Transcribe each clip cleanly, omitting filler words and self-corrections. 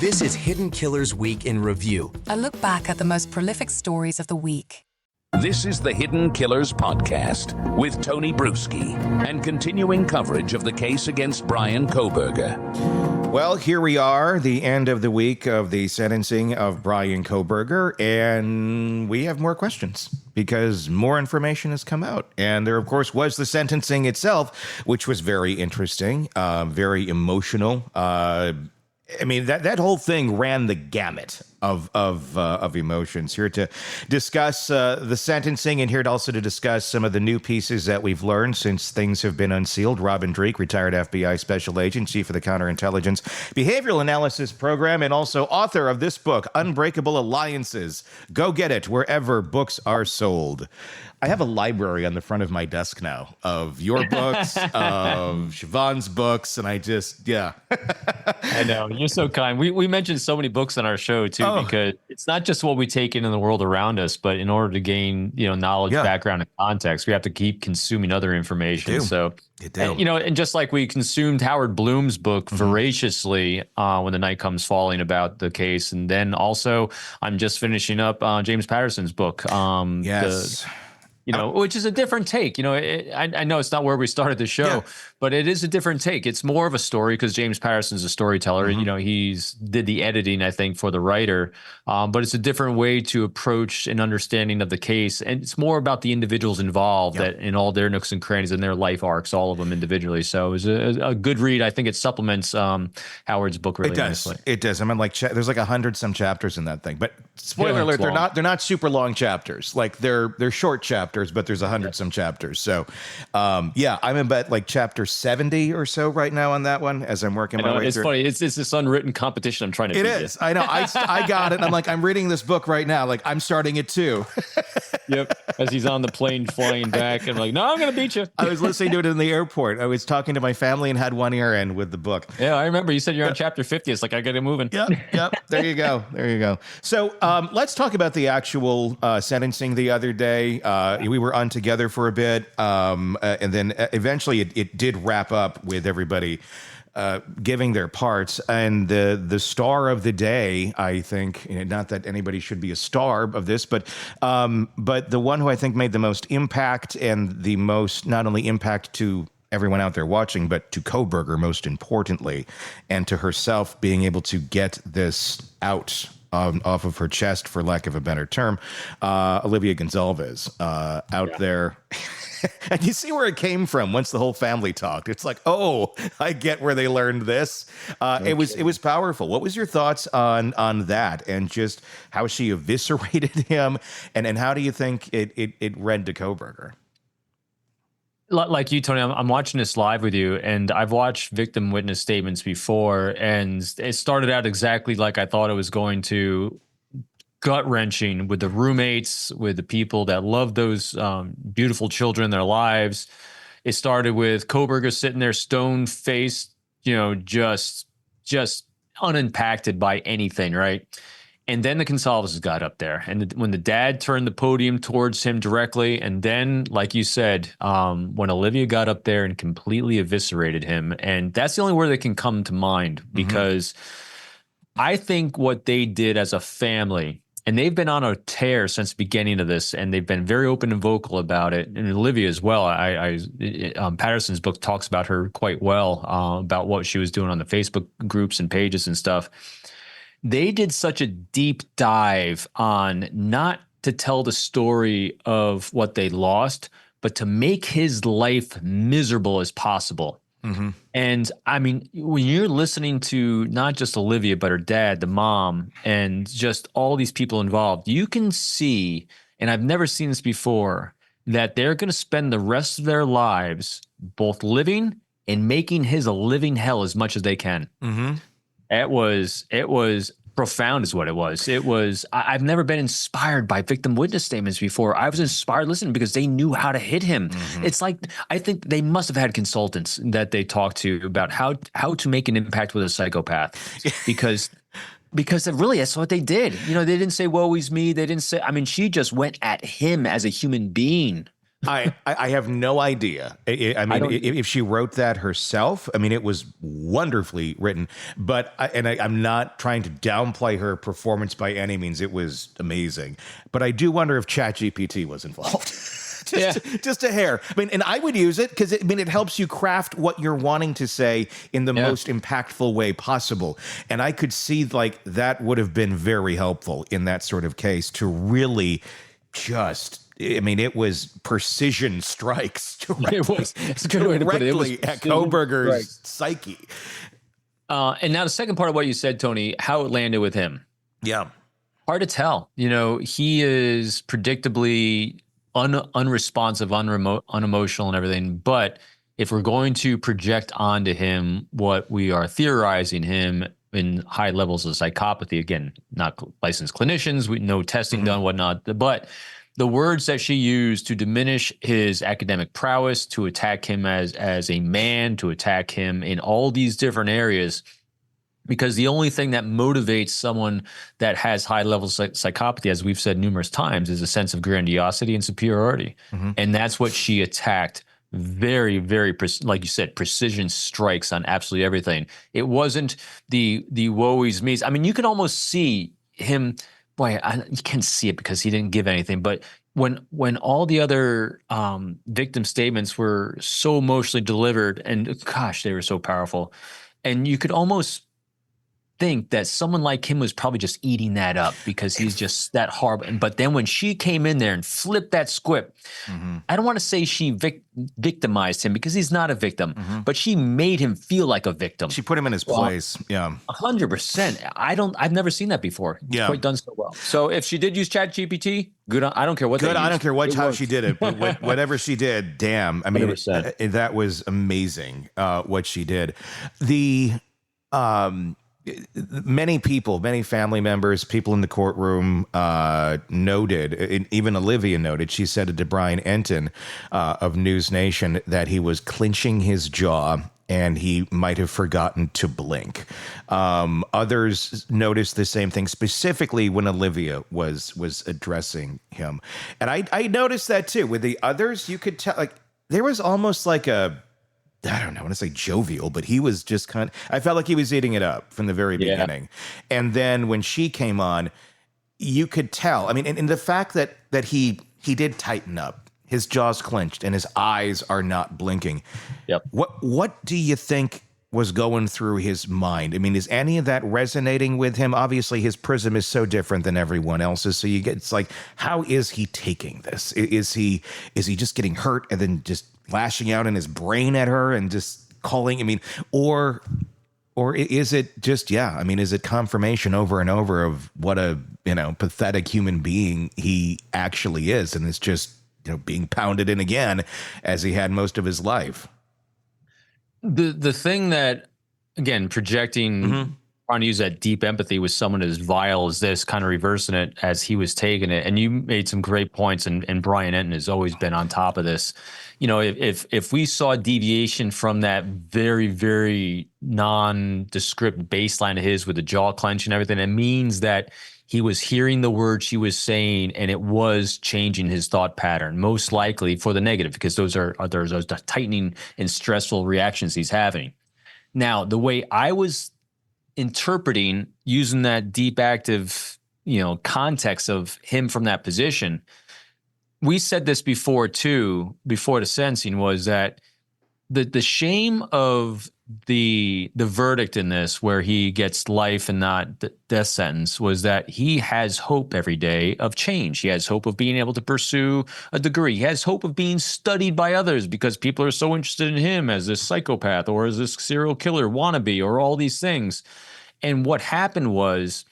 This is Hidden Killers Week in Review. A look back at the most prolific stories of the week. This is the Hidden Killers Podcast with Tony Brueski and continuing coverage of the case against Brian Kohberger. Well, here we are, the end of the week of the sentencing of Brian Kohberger, and we have more questions because more information has come out. And there, of course, was the sentencing itself, which was very interesting, very emotional. I mean, that whole thing ran the gamut of emotions. Here to discuss the sentencing and here also to discuss some of the new pieces that we've learned since things have been unsealed. Robin Dreeke, retired FBI special agent, chief of the Counterintelligence Behavioral Analysis Program, and also author of this book, Unbreakable Alliances. Go get it wherever books are sold. I have a library on the front of my desk now of your books, of Siobhan's books, and I just, yeah. I know. You're so kind. We mentioned so many books on our show, too, because it's not just what we take in the world around us, but in order to gain, knowledge, background, and context, we have to keep consuming other information. So, and just like we consumed Howard Bloom's book voraciously when the night comes falling about the case. And then also I'm just finishing up James Patterson's book. Yes. Which is a different take. I know it's not where we started the show, but it is a different take. It's more of a story because James Patterson's a storyteller. He's did the editing, I think, for the writer. But it's a different way to approach an understanding of the case. And it's more about the individuals involved that in all their nooks and crannies and their life arcs, all of them individually. So it was a good read. I think it supplements Howard's book really nicely. It does. I mean, there's like 100 some chapters in that thing. But spoiler alert, they're not super long chapters. Like they're short chapters. But there's 100 some chapters. So, I'm about like chapter 70 or so right now on that one as I'm working my way through. It's funny. It's this unwritten competition I'm trying to beat. It is. I know. I got it. I'm like, I'm reading this book right now. Like, I'm starting it too. Yep. As he's on the plane flying back. And like, no, I'm going to beat you. I was listening to it in the airport. I was talking to my family and had one ear in with the book. Yeah, I remember. You said you're on chapter 50. It's like, I got it moving. Yep. There you go. So let's talk about the actual sentencing the other day. We were on together for a bit, and then eventually it did wrap up with everybody giving their parts. And the star of the day, I think, not that anybody should be a star of this, but the one who I think made the most impact and the most not only impact to everyone out there watching, but to Kohberger most importantly, and to herself being able to get this out off of her chest, for lack of a better term, Olivia Gonzalez out there. And you see where it came from once the whole family talked. It's like, oh, I get where they learned this. It was powerful. What was your thoughts on that and just how she eviscerated him? And how do you think it read to Kohberger? Like you, Tony, I'm watching this live with you, and I've watched victim witness statements before, and it started out exactly like I thought it was going to. Gut-wrenching with the roommates, with the people that love those beautiful children in their lives. It started with Kohberger sitting there stone-faced, just unimpacted by anything, right? And then the Gonzalez's got up there. And when the dad turned the podium towards him directly, and then, like you said, when Olivia got up there and completely eviscerated him, and that's the only word that can come to mind, because I think what they did as a family, and they've been on a tear since the beginning of this, and they've been very open and vocal about it. And Olivia as well. Patterson's book talks about her quite well, about what she was doing on the Facebook groups and pages and stuff. They did such a deep dive on not to tell the story of what they lost, but to make his life miserable as possible. And I mean, when you're listening to not just Olivia, but her dad, the mom, and just all these people involved, you can see, and I've never seen this before, that they're going to spend the rest of their lives both living and making his a living hell as much as they can. It was profound is what it was. It was, I've never been inspired by victim witness statements before. I was inspired listening because they knew how to hit him. It's like, I think they must have had consultants that they talked to about how to make an impact with a psychopath, because really that's what they did. They didn't say, woe is me. They didn't say, I mean, she just went at him as a human being. I have no idea. I mean, if she wrote that herself, I mean, it was wonderfully written. But I'm not trying to downplay her performance by any means. It was amazing. But I do wonder if ChatGPT was involved. Just a hair. I mean, and I would use it because it helps you craft what you're wanting to say in the most impactful way possible. And I could see like that would have been very helpful in that sort of case to really just. I mean, it was precision strikes directly, It's a good way to put it. It was at Kohberger's psyche. And now the second part of what you said, Tony, how it landed with him. Yeah. Hard to tell. You know, he is predictably unresponsive, unemotional and everything. But if we're going to project onto him what we are theorizing him in high levels of psychopathy, again, not licensed clinicians, no testing done, whatnot, but the words that she used to diminish his academic prowess, to attack him as a man, to attack him in all these different areas, because the only thing that motivates someone that has high levels of psychopathy, as we've said numerous times, is a sense of grandiosity and superiority. And that's what she attacked. Very, very, like you said, precision strikes on absolutely everything. It wasn't the woe is me. I mean, you can almost see him. Boy, you can't see it because he didn't give anything. But when all the other victim statements were so emotionally delivered, and gosh, they were so powerful, and you could almost think that someone like him was probably just eating that up because he's just that horrible. But then when she came in there and flipped that script, I don't want to say she victimized him because he's not a victim, but she made him feel like a victim. She put him in his place. Yeah. 100%. I've never seen that before. It's quite done so well. So if she did use ChatGPT, good. I don't care what. Good. I don't care how she did it. But whatever she did, damn. I mean, that was amazing. What she did. Many people, many family members, people in the courtroom noted, even Olivia noted, she said to Brian Enton of News Nation that he was clenching his jaw and he might have forgotten to blink. Others noticed the same thing, specifically when Olivia was addressing him. And I noticed that too. With the others, you could tell, like, there was almost like I don't know, I want to say jovial, but he was just I felt like he was eating it up from the very beginning. And then when she came on, you could tell. I mean, and the fact that he did tighten up, his jaws clenched and his eyes are not blinking. Yep. What do you think was going through his mind? I mean, is any of that resonating with him? Obviously, his prism is so different than everyone else's. So it's like, how is he taking this? Is he just getting hurt and then just lashing out in his brain at her and just calling? I mean, or is it just, I mean, is it confirmation over and over of what a, pathetic human being he actually is? And it's just, being pounded in again as he had most of his life. The thing that, again, projecting, trying to use that deep empathy with someone as vile as this, kind of reversing it as he was taking it. And you made some great points, and Brian Enton has always been on top of this. If we saw deviation from that very, very nondescript baseline of his with the jaw clench and everything, it means that he was hearing the words she was saying, and it was changing his thought pattern, most likely for the negative, because those are those tightening and stressful reactions he's having. Now, the way I was interpreting, using that deep active, context of him from that position, we said this before too, before the sentencing, was that the shame of the verdict in this, where he gets life and not the death sentence, was that he has hope every day of change. He has hope of being able to pursue a degree. He has hope of being studied by others because people are so interested in him as this psychopath or as this serial killer wannabe or all these things. And what happened was,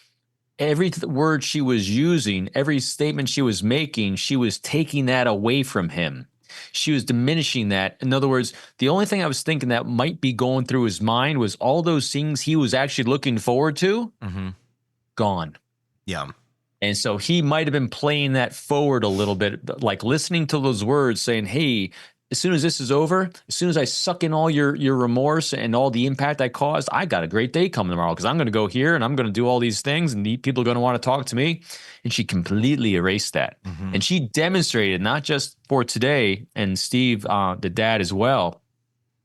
every word she was using, every statement she was making, she was taking that away from him. She was diminishing that. In other words, the only thing I was thinking that might be going through his mind was all those things he was actually looking forward to, gone. Yeah. And so he might have been playing that forward a little bit, like listening to those words saying, hey, as soon as this is over, as soon as I suck in all your remorse and all the impact I caused, I got a great day coming tomorrow because I'm going to go here and I'm going to do all these things and people are going to want to talk to me. And she completely erased that. And she demonstrated, not just for today, and Steve, the dad as well,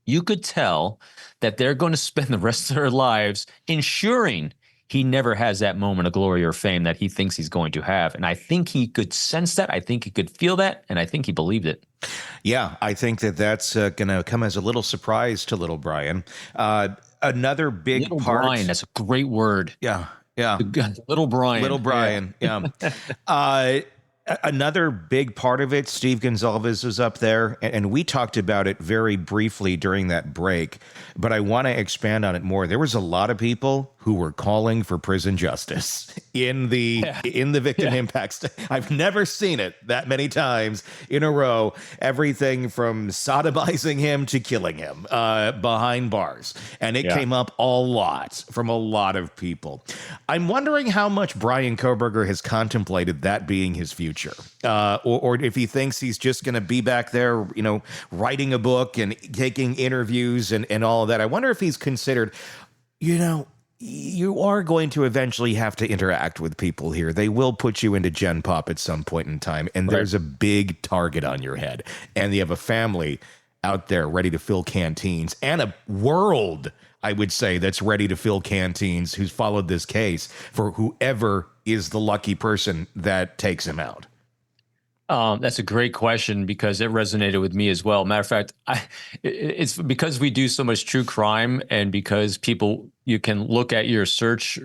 you could tell that they're going to spend the rest of their lives ensuring he never has that moment of glory or fame that he thinks he's going to have. And I think he could sense that. I think he could feel that. And I think he believed it. Yeah, I think that's going to come as a little surprise to little Brian. Another big Little part. Brian, that's a great word. Yeah. Little Brian. Little Brian. Yeah. Another big part of it, Steve Gonsalves was up there, and we talked about it very briefly during that break, but I want to expand on it more. There was a lot of people who were calling for prison justice in the victim impact. I've never seen it that many times in a row. Everything from sodomizing him to killing him behind bars. And it came up a lot from a lot of people. I'm wondering how much Brian Kohberger has contemplated that being his future. Or if he thinks he's just going to be back there, writing a book and taking interviews and all of that. I wonder if he's considered, you are going to eventually have to interact with people here. They will put you into Gen Pop at some point in time, and there's a big target on your head. And you have a family out there ready to fill canteens, and a world, I would say, that's ready to fill canteens who's followed this case for whoever is the lucky person that takes him out. That's a great question because it resonated with me as well. Matter of fact, it's because we do so much true crime and because you can look at your search,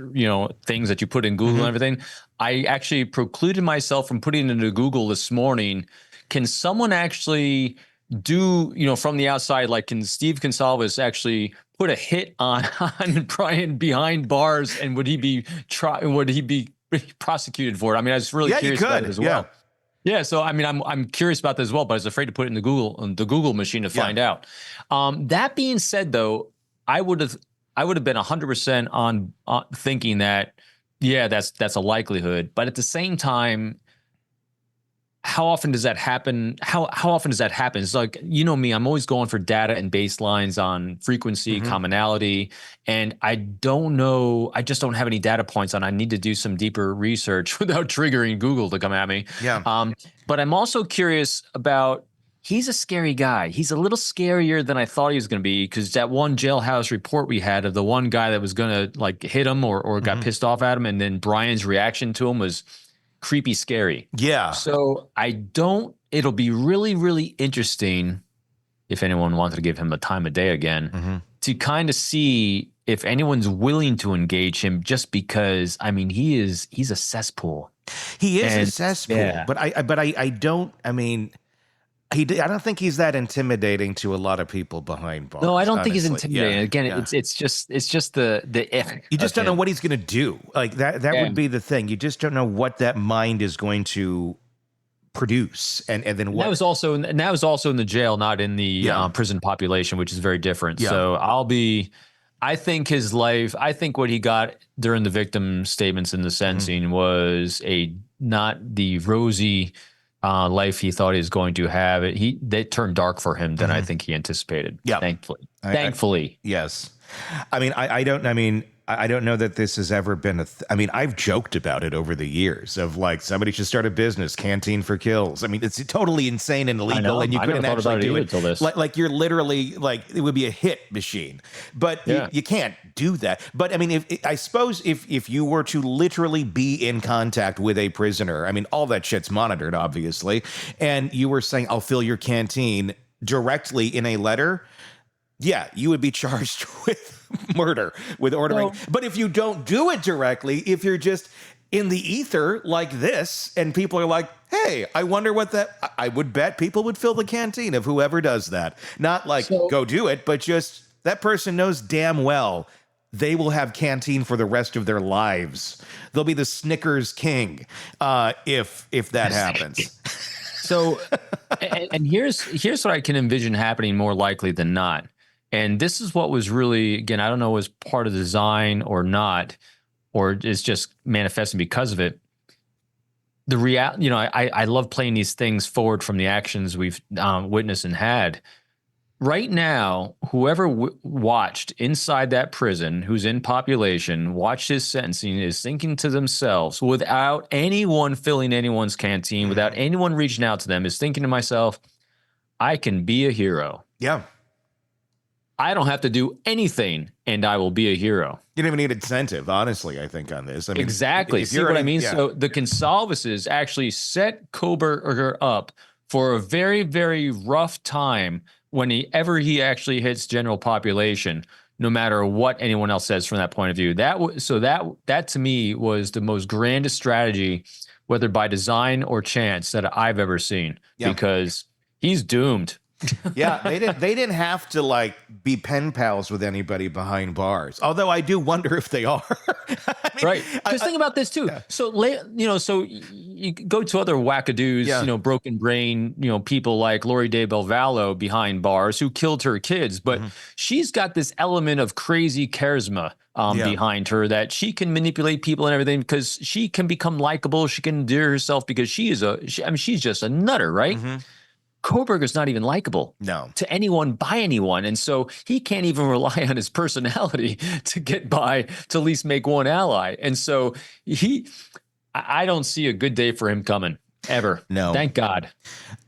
things that you put in Google and everything. I actually precluded myself from putting into Google this morning. Can someone actually do, from the outside, like can Steve Gonsalves actually put a hit on Brian behind bars, and would he be prosecuted for it? I mean, I was really curious about it as well. Yeah, so I mean, I'm curious about that as well, but I was afraid to put it in the Google machine to find out. That being said, though, I would have been 100% on thinking that that's a likelihood. But at the same time, how often does that happen? How often does that happen? It's like, me, I'm always going for data and baselines on frequency, commonality. And I don't know, I just don't have any data points on. I need to do some deeper research without triggering Google to come at me. Yeah. But I'm also curious about, he's a scary guy. He's a little scarier than I thought he was going to be, because that one jailhouse report we had of the one guy that was going to hit him or got pissed off at him. And then Brian's reaction to him was creepy scary. Yeah. So it'll be really, really interesting if anyone wanted to give him a time of day again to kind of see if anyone's willing to engage him, just because, I mean, he's a cesspool. He is a cesspool, but I don't think he's that intimidating to a lot of people behind bars. No, I don't think he's intimidating. Again, it's just the you just don't know what he's going to do. Like that would be the thing. You just don't know what that mind is going to produce, and then what. That was also in the jail, not in the prison population, which is very different. Yeah. So I think his life, I think what he got during the victim statements in the sentencing was not the rosy life he thought he was going to have. They turned dark for him than I think he anticipated. Yeah, thankfully. Yes. I don't know that this has ever been I've joked about it over the years of like, somebody should start a business, Canteen for Kills. I mean, it's totally insane and illegal, and you couldn't actually do it until this. Like you're literally like, it would be a hit machine, but you can't do that. But I mean, I suppose if you were to literally be in contact with a prisoner, I mean, all that shit's monitored, obviously, and you were saying, I'll fill your canteen directly in a letter, you would be charged with murder, with ordering. But if you don't do it directly, if you're just in the ether like this, and people are like, hey, I wonder what that, I would bet people would fill the canteen of whoever does that. Not like, go do it, but just that person knows damn well they will have canteen for the rest of their lives. They'll be the Snickers king if that happens. So, and here's what I can envision happening more likely than not. And this is what was really, again, I don't know, was part of the design or not, or it's just manifesting because of it. the real, I love playing these things forward from the actions we've witnessed and had. Right now, whoever watched inside that prison, who's in population, watched his sentencing, is thinking to themselves, without anyone filling anyone's canteen, without anyone reaching out to them, is thinking to myself, I can be a hero. Yeah. I don't have to do anything, and I will be a hero. You don't even need incentive, honestly, I think, on this. I mean, Exactly. See what I mean? Yeah. So the Consalvases actually set Kohberger up for a very, very rough time whenever he actually hits general population, no matter what anyone else says from that point of view. That to me was the most grandest strategy, whether by design or chance, that I've ever seen, because he's doomed. Yeah, they didn't have to like be pen pals with anybody behind bars. Although I do wonder if they are. I mean, right. Because think about this too. Yeah. So you go to other wackadoos, broken brain, people like Lori De Belvallo behind bars who killed her kids, but she's got this element of crazy charisma behind her, that she can manipulate people and everything because she can become likable. She can endear herself because she's just a nutter, right? Kohberger's not even likable to anyone by anyone. And so he can't even rely on his personality to get by, to at least make one ally. And so I don't see a good day for him coming ever. No. Thank God.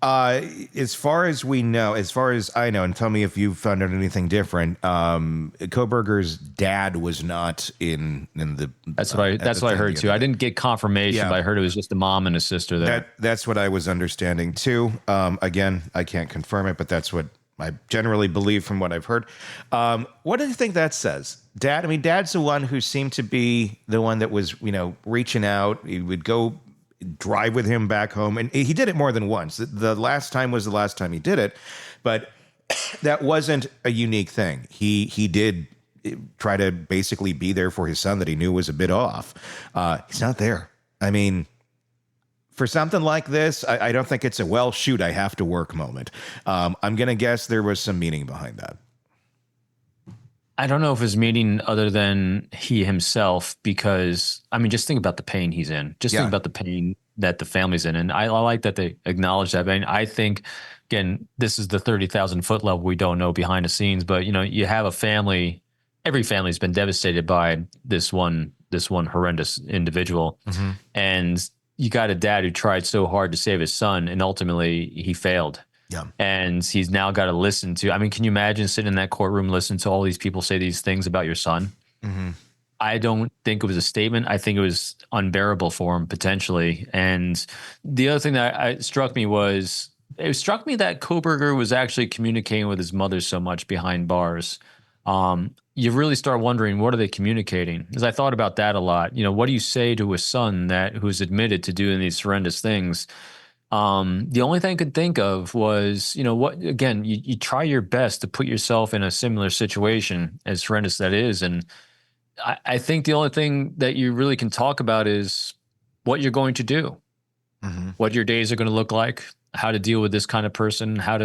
As far as we know, as far as I know, and tell me if you've found out anything different, Kohberger's dad was not in the. That's what I heard too. I didn't get confirmation, but I heard it was just a mom and a sister there. That's what I was understanding too. Again, I can't confirm it, but that's what I generally believe from what I've heard. What do you think that says? Dad's the one who seemed to be the one that was, reaching out. He would go drive with him back home, and he did it more than once. The last time was the last time he did it, but that wasn't a unique thing. He did try to basically be there for his son that he knew was a bit off. He's not there. I mean, for something like this, I don't think it's a, well, shoot, I have to work moment. I'm going to guess there was some meaning behind that. I don't know if it's meaning other than he himself, because, just think about the pain he's in. Just think about the pain that the family's in. And I like that they acknowledge that. I think, again, this is the 30,000 foot level we don't know behind the scenes, but, you have a family, every family's been devastated by this one horrendous individual. And you got a dad who tried so hard to save his son, and ultimately he failed. Yeah. And he's now got to listen to, can you imagine sitting in that courtroom, listening to all these people say these things about your son? I don't think it was a statement. I think it was unbearable for him potentially. And the other thing that struck me that Kohberger was actually communicating with his mother so much behind bars. You really start wondering, what are they communicating? Because I thought about that a lot. What do you say to a son who's admitted to doing these horrendous things? The only thing I could think of was, you try your best to put yourself in a similar situation, as horrendous that is. And I think the only thing that you really can talk about is what you're going to do, what your days are going to look like, how to deal with this kind of person, kind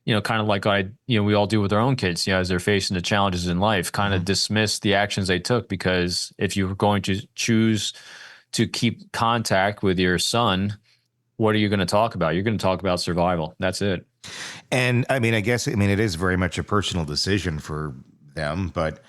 of like we all do with our own kids, as they're facing the challenges in life, kind of dismiss the actions they took, because if you were going to choose to keep contact with your son, what are you going to talk about? You're going to talk about survival. That's it. And I guess it is very much a personal decision for them, but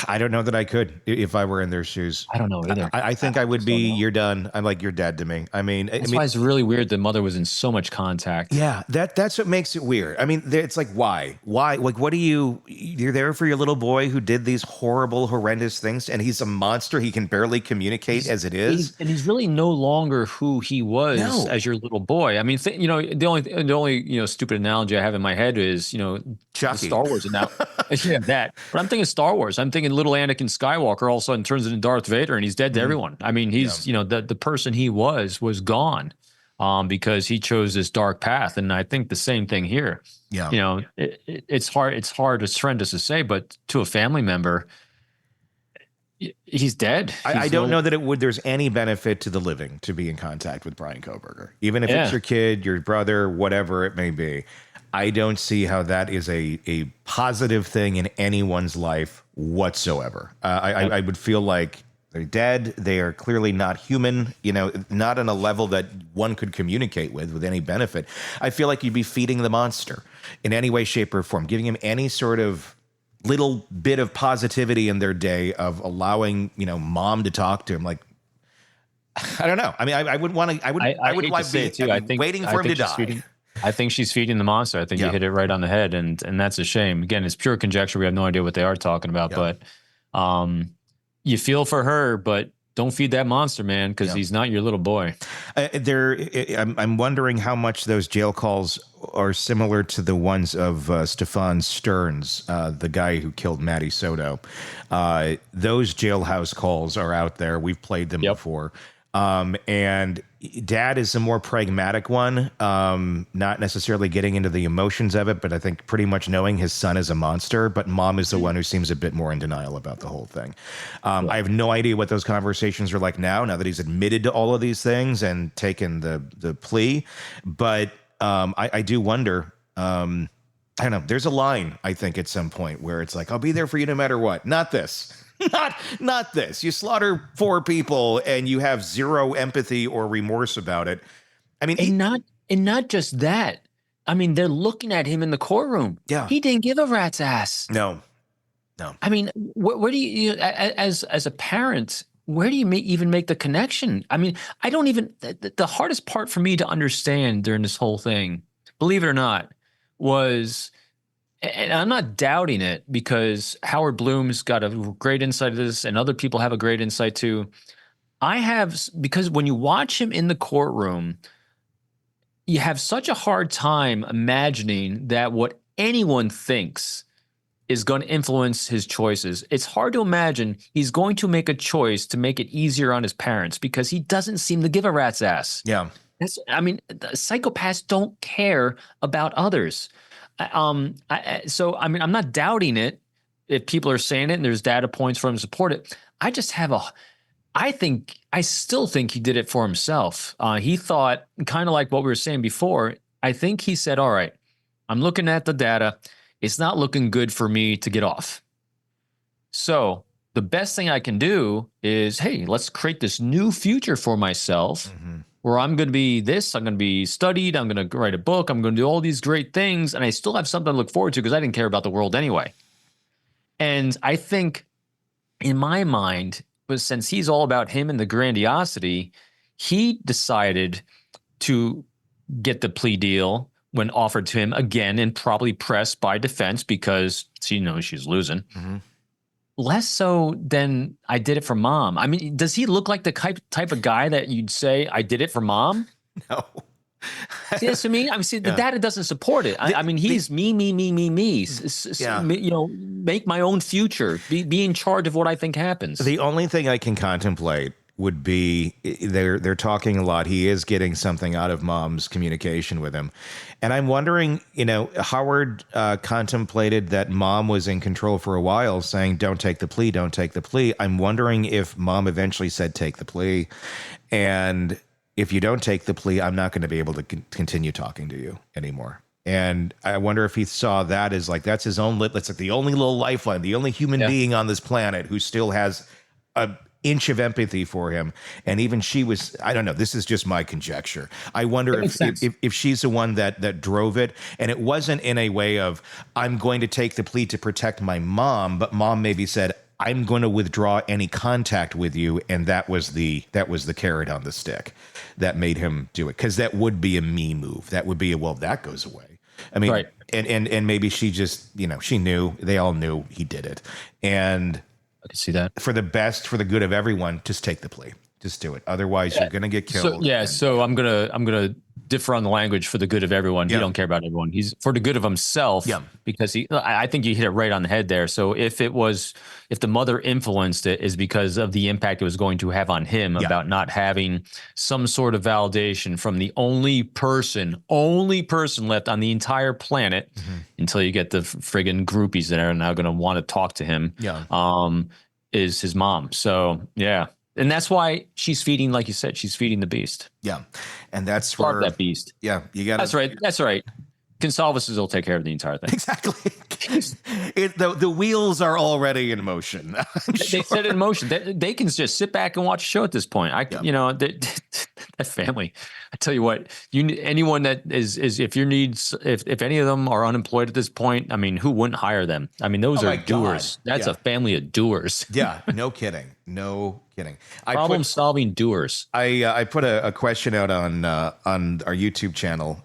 I don't know that I could if I were in their shoes. I don't know either. I think I would be, you're done. I'm like, you're dead to me. That's why it's really weird the mother was in so much contact. Yeah, that's what makes it weird. It's like, why? Like, what you're there for your little boy who did these horrible, horrendous things, and he's a monster. He can barely communicate as it is. He's really no longer who he was as your little boy. The only stupid analogy I have in my head is, Chucky. Star Wars and now. Yeah, that. But I'm thinking Star Wars. I'm thinking little Anakin Skywalker all of a sudden turns into Darth Vader, and he's dead to everyone. He's the person he was gone, because he chose this dark path. And I think the same thing here. Yeah, it's hard. It's hard. It's horrendous to say, but to a family member, he's dead. I don't know that there's any benefit to the living to be in contact with Brian Kohberger, even if it's your kid, your brother, whatever it may be. I don't see how that is a positive thing in anyone's life whatsoever. I would feel like They're dead. They are clearly not human, not on a level that one could communicate with any benefit. I feel like you'd be feeding the monster in any way, shape, or form, giving him any sort of little bit of positivity in their day of allowing, mom to talk to him. Like, I don't know. I mean, I would want to, I would like to be waiting for him to die. I think she's feeding the monster. I think you hit it right on the head, and that's a shame. Again, it's pure conjecture. We have no idea what they are talking about, but you feel for her, but don't feed that monster, man, because he's not your little boy. I'm wondering how much those jail calls are similar to the ones of Stefan Stearns, the guy who killed Matty Soto. Those jailhouse calls are out there. We've played them before. And Dad is a more pragmatic one, not necessarily getting into the emotions of it, but I think pretty much knowing his son is a monster. But Mom is the one who seems a bit more in denial about the whole thing. I have no idea what those conversations are like now that he's admitted to all of these things and taken the plea. But I do wonder. I don't know. There's a line, I think, at some point where it's like, I'll be there for you no matter what. Not this. Not this. You slaughter 4 people and you have zero empathy or remorse about it. I mean, and not just that. I mean, they're looking at him in the courtroom. Yeah, he didn't give a rat's ass. No. I mean, where do you, as a parent, where do you even make the connection? I mean, I don't even. The hardest part for me to understand during this whole thing, believe it or not, was. And I'm not doubting it because Howard Bloom's got a great insight to this and other people have a great insight too. Because when you watch him in the courtroom, you have such a hard time imagining that what anyone thinks is going to influence his choices. It's hard to imagine he's going to make a choice to make it easier on his parents because he doesn't seem to give a rat's ass. Yeah. Psychopaths don't care about others. So I'm not doubting it if people are saying it and there's data points for him to support it. I still think he did it for himself. He thought, kind of like what we were saying before, I think he said, all right, I'm looking at the data. It's not looking good for me to get off. So the best thing I can do is, hey, let's create this new future for myself. Mm-hmm. Where I'm going to be this, I'm going to be studied, I'm going to write a book, I'm going to do all these great things, and I still have something to look forward to because I didn't care about the world anyway. And I think in my mind, since he's all about him and the grandiosity, he decided to get the plea deal when offered to him again and probably pressed by defense because she knows she's losing. Mm-hmm. Less so than I did it for Mom. I mean, does he look like the type of guy that you'd say, I did it for Mom? No. See, that's what I mean? The data doesn't support it. I mean, he's me. Make my own future. Be in charge of what I think happens. The only thing I can contemplate would be they're talking a lot. He is getting something out of Mom's communication with him. And I'm wondering, Howard contemplated that Mom was in control for a while saying, don't take the plea, don't take the plea. I'm wondering if Mom eventually said, take the plea. And if you don't take the plea, I'm not going to be able to continue talking to you anymore. And I wonder if he saw that as like, that's his own, that's like the only little lifeline, the only human being on this planet who still has a inch of empathy for him. And even she was, I don't know, this is just my conjecture. I wonder if she's the one that drove it. And it wasn't in a way of, I'm going to take the plea to protect my mom, but Mom maybe said, I'm going to withdraw any contact with you. And that was the carrot on the stick that made him do it. Cause that would be a me move. That would be that goes away. I mean, right. And maybe she just, she knew, they all knew he did it. And I can see that. For the good of everyone, just take the plea. Just do it. Otherwise, you're going to get killed. So I'm gonna differ on the language for the good of everyone. He don't care about everyone. He's for the good of himself. Yeah. Because I think you hit it right on the head there. So if the mother influenced it, is because of the impact it was going to have on him about not having some sort of validation from the only person left on the entire planet until you get the friggin' groupies that are now going to want to talk to him. Yeah. Is his mom. So yeah. And that's why she's feeding, like you said, she's feeding the beast. Yeah. And that's Love that beast. Yeah. You got That's right. Consalvases will take care of the entire thing. Exactly. The wheels are already in motion. They set it in motion. They can just sit back and watch a show at this point. That family. I tell you what, anyone that is if any of them are unemployed at this point, I mean, who wouldn't hire them? I mean, those are doers. That's a family of doers. Yeah, no kidding. No kidding. Problem-solving doers. I put a question out on our YouTube channel.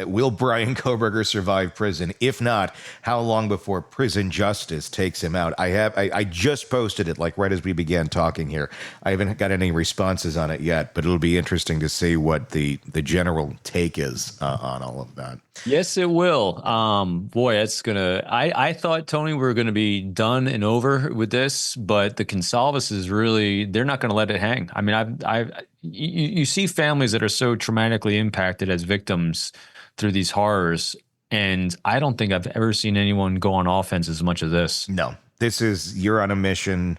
Will Brian Kohberger survive prison? If not, how long before prison justice takes him out? I just posted it like right as we began talking here. I haven't got any responses on it yet, but it'll be interesting to see what the general take is on all of that. Yes, it will. Boy, it's gonna. I thought, Tony, we were gonna be done and over with this, but the Consalvases they're not gonna let it hang. I mean, you see families that are so traumatically impacted as victims through these horrors, and I don't think I've ever seen anyone go on offense as much as this. No, you're on a mission.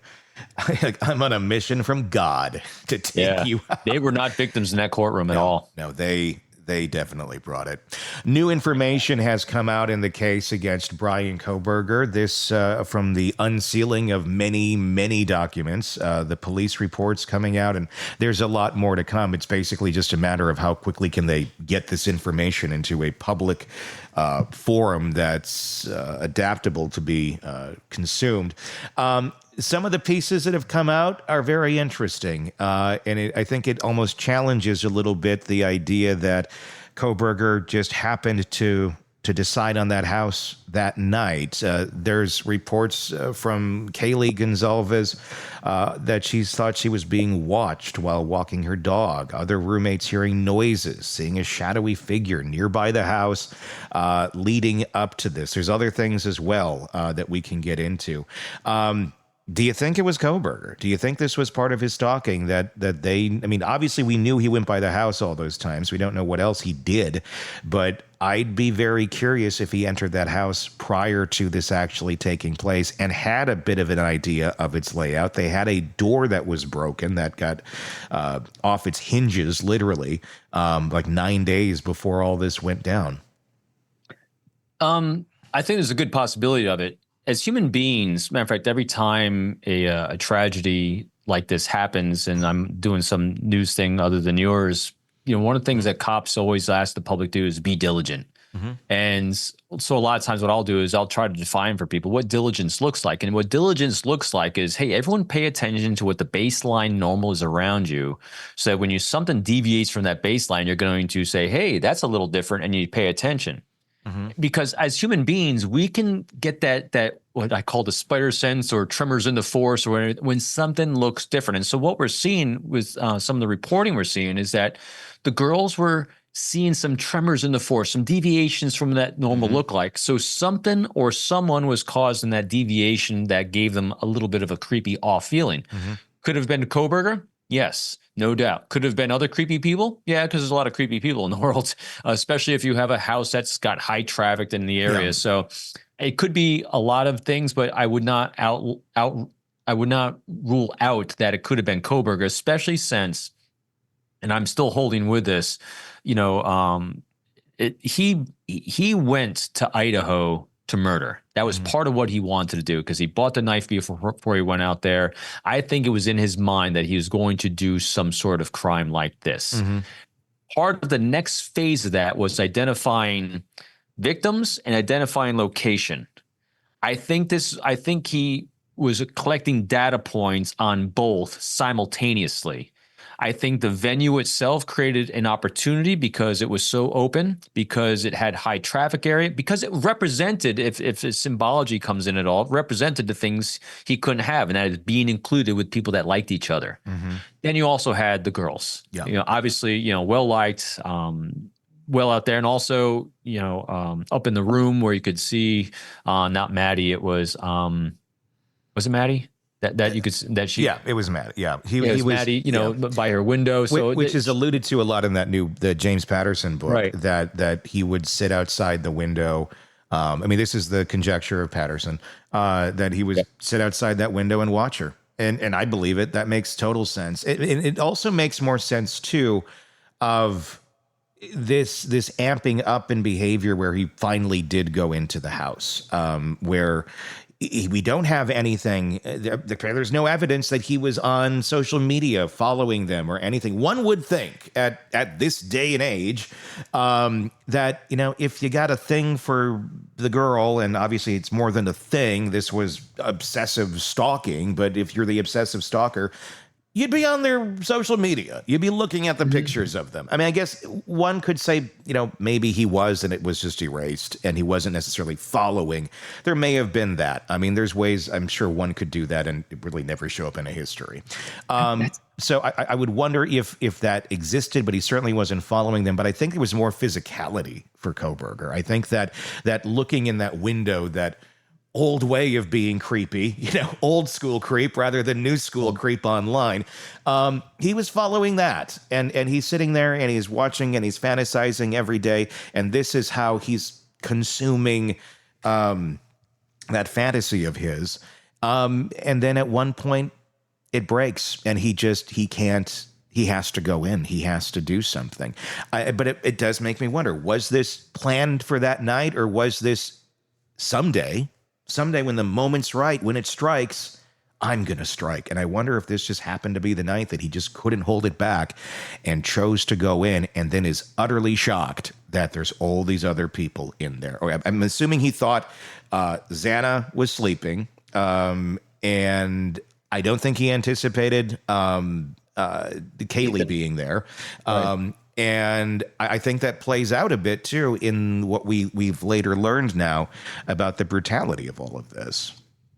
I'm on a mission from God to take you out. They were not victims in that courtroom at all. No, they definitely brought it. New information has come out in the case against Brian Kohberger. This from the unsealing of many, many documents, the police reports coming out, and there's a lot more to come. It's basically just a matter of how quickly can they get this information into a public forum that's adaptable to be consumed. Some of the pieces that have come out are very interesting, and I think it almost challenges a little bit the idea that Kohberger just happened to decide on that house that night. There's reports from Kaylee Gonzalez that she thought she was being watched while walking her dog. Other roommates hearing noises, seeing a shadowy figure nearby the house leading up to this. There's other things as well that we can get into. Do you think it was Kohberger? Do you think this was part of his stalking that I mean, obviously we knew he went by the house all those times. We don't know what else he did, but I'd be very curious if he entered that house prior to this actually taking place and had a bit of an idea of its layout. They had a door that was broken that got off its hinges, literally, like 9 days before all this went down. I think there's a good possibility of it. As human beings, matter of fact, every time a tragedy like this happens, and I'm doing some news thing other than yours, one of the things that cops always ask the public to do is be diligent. Mm-hmm. And so a lot of times what I'll do is I'll try to define for people what diligence looks like. And what diligence looks like is, hey, everyone pay attention to what the baseline normal is around you. So that when something deviates from that baseline, you're going to say, hey, that's a little different, and you pay attention. Mm-hmm. Because as human beings, we can get that what I call the spider sense or tremors in the force, or when something looks different. And so what we're seeing with some of the reporting we're seeing is that the girls were seeing some tremors in the force, some deviations from that normal look like. So something or someone was causing that deviation that gave them a little bit of a creepy off feeling. Mm-hmm. Could have been Kohberger? Yes, no doubt. Could have been other creepy people? Yeah, because there's a lot of creepy people in the world, especially if you have a house that's got high traffic in the area. Yeah. So it could be a lot of things, but I would not rule out that it could have been Kohberger, especially since, and I'm still holding with this, he went to Idaho to murder. That was part of what he wanted to do because he bought the knife before he went out there. I think it was in his mind that he was going to do some sort of crime like this. Mm-hmm. Part of the next phase of that was identifying victims and identifying location. I think he was collecting data points on both simultaneously. I think the venue itself created an opportunity because it was so open, because it had high traffic area, because it represented, if symbology comes in at all, it represented the things he couldn't have, and that is being included with people that liked each other. Mm-hmm. Then you also had the girls, obviously, well liked, well out there, and also, up in the room where you could see, not Maddie, it was it Maddie? That you could, that she, it was Maddie. He was Maddie, by her window. So which is alluded to a lot in the James Patterson book, right? That he would sit outside the window. This is the conjecture of Patterson, that he would sit outside that window and watch her, and I believe it. That makes total sense. It also makes more sense too, of this amping up in behavior where he finally did go into the house, where we don't have anything. There's no evidence that he was on social media following them or anything. One would think at this day and age that, if you got a thing for the girl, and obviously it's more than a thing, this was obsessive stalking, but if you're the obsessive stalker, you'd be on their social media. You'd be looking at the pictures of them. I mean, I guess one could say, maybe he was and it was just erased and he wasn't necessarily following. There may have been that. I mean, there's ways I'm sure one could do that and it really never show up in a history. So I would wonder if that existed, but he certainly wasn't following them. But I think there was more physicality for Kohberger. I think that looking in that window, that old way of being creepy, old school creep rather than new school creep online. He was following that, and he's sitting there and he's watching and he's fantasizing every day, and this is how he's consuming that fantasy of his. And then at one point it breaks, and he can't. He has to go in. He has to do something. But it does make me wonder: was this planned for that night, or was this someday when the moment's right, when it strikes, I'm going to strike? And I wonder if this just happened to be the night that he just couldn't hold it back and chose to go in, and then is utterly shocked that there's all these other people in there. Or I'm assuming he thought Xana was sleeping, and I don't think he anticipated Kaylee being there. Right. And I think that plays out a bit, too, in what we've later learned now about the brutality of all of this.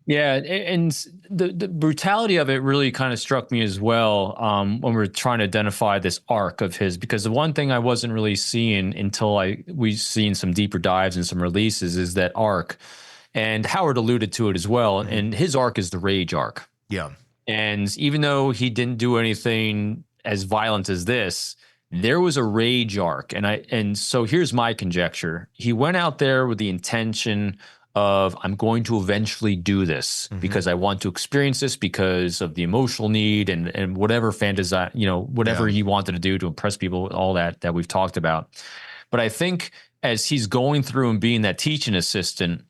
Yeah, and the brutality of it really kind of struck me as well when we're trying to identify this arc of his, because the one thing I wasn't really seeing until we've seen some deeper dives and some releases is that arc. And Howard alluded to it as well, and his arc is the rage arc. Yeah. And even though he didn't do anything as violent as this, there was a rage arc. And so here's my conjecture. He went out there with the intention of, I'm going to eventually do this because I want to experience this because of the emotional need and whatever fantasy, whatever he wanted to do to impress people, all that we've talked about. But I think as he's going through and being that teaching assistant,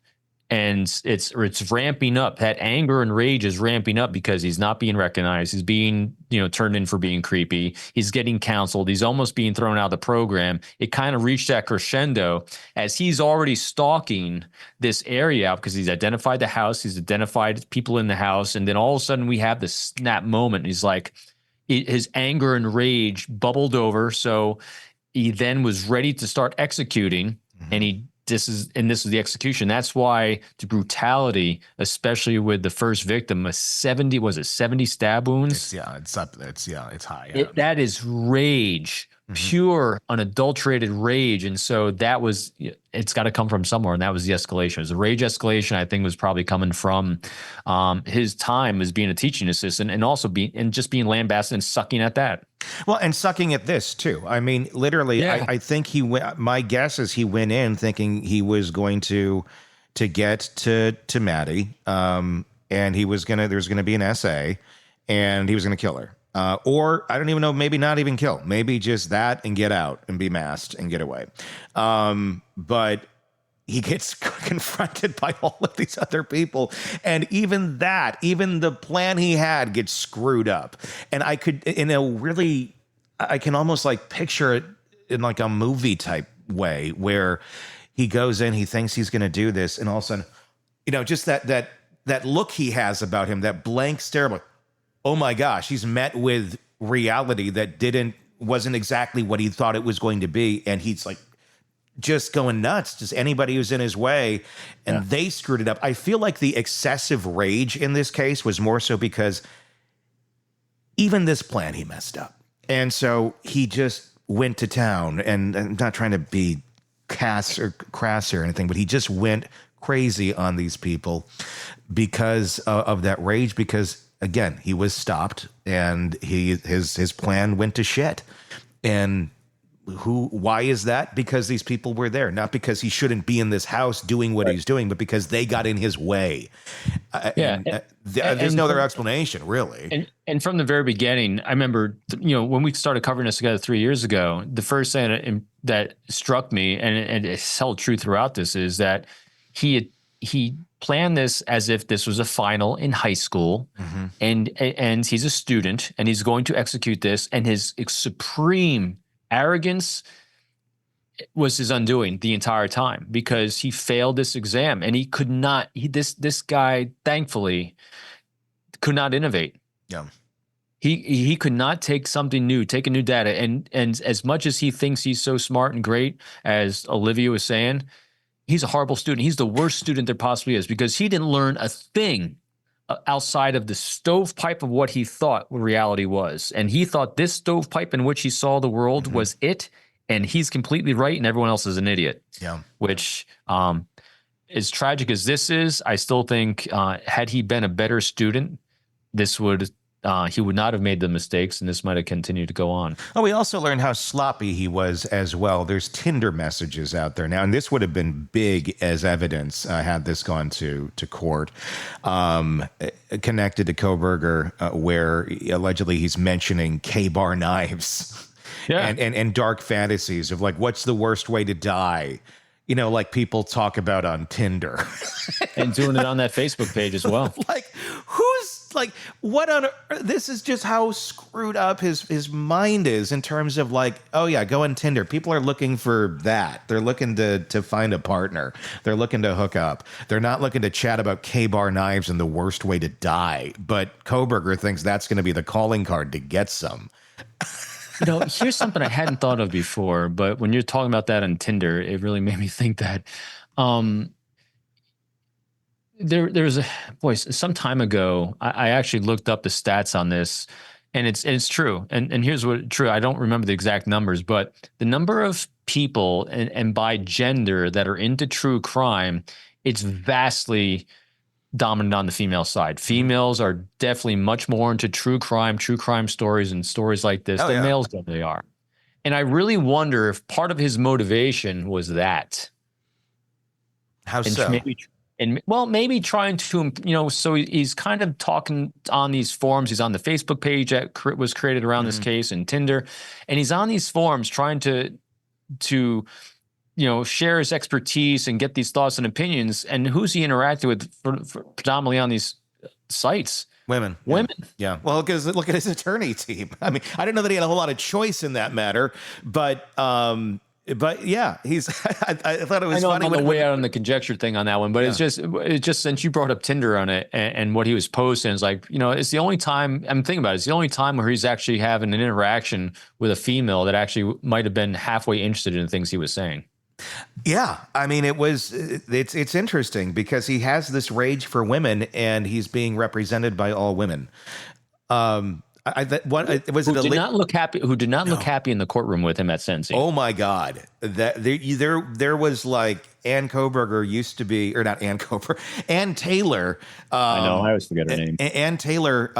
and it's ramping up. That anger and rage is ramping up because he's not being recognized. He's being, turned in for being creepy. He's getting counseled. He's almost being thrown out of the program. It kind of reached that crescendo as he's already stalking this area out because he's identified the house. He's identified people in the house. And then all of a sudden we have this snap moment. He's like, his anger and rage bubbled over. So he then was ready to start executing, and this is the execution. That's why the brutality, especially with the first victim, 70 stab wounds. It's up there. It's high. Yeah. That is rage, pure, unadulterated rage. And so it's got to come from somewhere. And that was the escalation. It was the rage escalation, I think, was probably coming from his time as being a teaching assistant, and also being lambasted and sucking at that. Well, and sucking at this too. I mean, literally, yeah. I think my guess is he went in thinking he was going to get to Maddie, and there's going to be an essay, and he was going to kill her. Or I don't even know, maybe not even kill, maybe just that and get out and be masked and get away. But he gets confronted by all of these other people. And even the plan he had gets screwed up. And I can almost like picture it in like a movie type way where he goes in, he thinks he's going to do this. And all of a sudden, just that look he has about him, that blank stare, like, oh my gosh, he's met with reality that wasn't exactly what he thought it was going to be. And he's like, just going nuts, just anybody who's in his way, and they screwed it up. I feel like the excessive rage in this case was more so because even this plan he messed up. And so he just went to town, and I'm not trying to be crass or anything, but he just went crazy on these people because of that rage, because again, he was stopped and his plan went to shit. And why is that? Because these people were there, not because he shouldn't be in this house doing what he's doing, but because they got in his way. There's no other explanation, really. And from the very beginning, I remember, when we started covering this together 3 years ago, the first thing that struck me, and it's held true throughout this, is that he planned this as if this was a final in high school, and he's a student, and he's going to execute this, and his supreme arrogance was his undoing the entire time, because he failed this exam and he could not. This guy, thankfully, could not innovate. Yeah, he could not take something new, take a new data, and as much as he thinks he's so smart and great, as Olivia was saying, he's a horrible student. He's the worst student there possibly is, because he didn't learn a thing outside of the stovepipe of what he thought reality was, and he thought this stovepipe in which he saw the world was it. And he's completely right, and everyone else is an idiot. Yeah. Which, as tragic as this is, I still think had he been a better student, he would not have made the mistakes, and this might have continued to go on. Oh, we also learned how sloppy he was as well. There's Tinder messages out there now, and this would have been big as evidence had this gone to court, connected to Kohberger, where allegedly he's mentioning K-bar knives. Yeah. And dark fantasies of like, what's the worst way to die? Like people talk about on Tinder. And doing it on that Facebook page as well. What on earth? This is just how screwed up his mind is in terms of like, oh yeah, go on Tinder. People are looking for that. They're looking to find a partner. They're looking to hook up. They're not looking to chat about K-bar knives and the worst way to die. But Kohberger thinks that's going to be the calling card to get some. Here's something I hadn't thought of before, but when you're talking about that on Tinder, it really made me think that there's some time ago, I actually looked up the stats on this, and it's true. And here's what true. I don't remember the exact numbers, but the number of people and by gender that are into true crime, it's vastly dominant on the female side. Females are definitely much more into true crime stories and stories like this than males definitely are. And I really wonder if part of his motivation was that. How so? Maybe trying to, so he's kind of talking on these forums. He's on the Facebook page that was created around this case and Tinder. And he's on these forums trying to share his expertise and get these thoughts and opinions. And who's he interacting with for predominantly on these sites? Women. Yeah. Well, because look at his attorney team. I mean, I didn't know that he had a whole lot of choice in that matter, but yeah, he's. I thought it was funny. I'm on the way out on the conjecture thing on that one, but it's just since you brought up Tinder on it and what he was posting, it's like, it's the only time I'm thinking about it. It's the only time where he's actually having an interaction with a female that actually might have been halfway interested in the things he was saying. Yeah, I mean, it's interesting because he has this rage for women, and he's being represented by all women. Who did not look happy in the courtroom with him at sentencing. Oh my God, that there was like Ann Kohberger used to be, or not Ann Kohberger, Ann Taylor. I know, I always forget her name. Ann Taylor.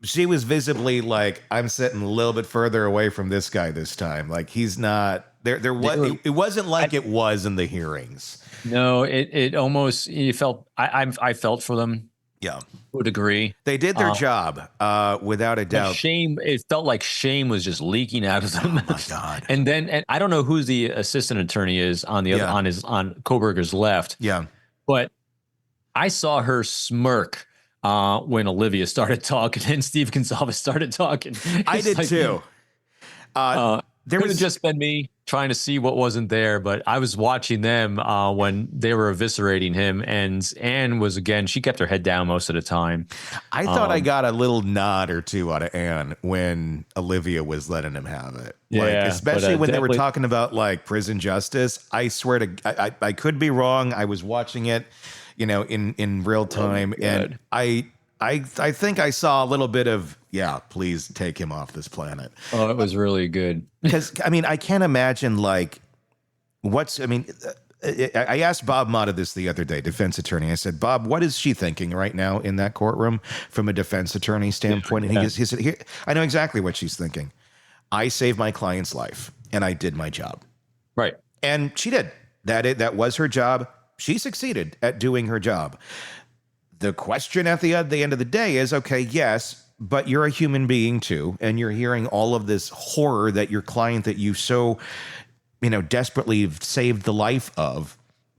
She was visibly like, I'm sitting a little bit further away from this guy this time. Like he's not. It wasn't like it was in the hearings. No, it almost, you felt, I felt for them. Yeah. To a degree. They did their job, without a doubt. It felt like shame was just leaking out of them. Oh my God. And I don't know who the assistant attorney is on the other, on Kohberger's left. Yeah. But I saw her smirk when Olivia started talking and Steve Gonsalves started talking. I did too. There could have just been me trying to see what wasn't there, but I was watching them when they were eviscerating him, and Anne was, again, she kept her head down most of the time. I thought I got a little nod or two out of Anne when Olivia was letting him have it. Especially when they were talking about like prison justice. I swear to I could be wrong. I was watching it, in real time, and I think I saw a little bit of, please take him off this planet. Oh, it was really good. Because, I mean, I can't imagine, like, I asked Bob Motta this the other day, defense attorney. I said, Bob, what is she thinking right now in that courtroom from a defense attorney standpoint? And he said, I know exactly what she's thinking. I saved my client's life, and I did my job. Right. And she did. That was her job. She succeeded at doing her job. the question at the end of the day is, okay, yes, but you're a human being too, and you're hearing all of this horror that your client that you so, desperately saved the life of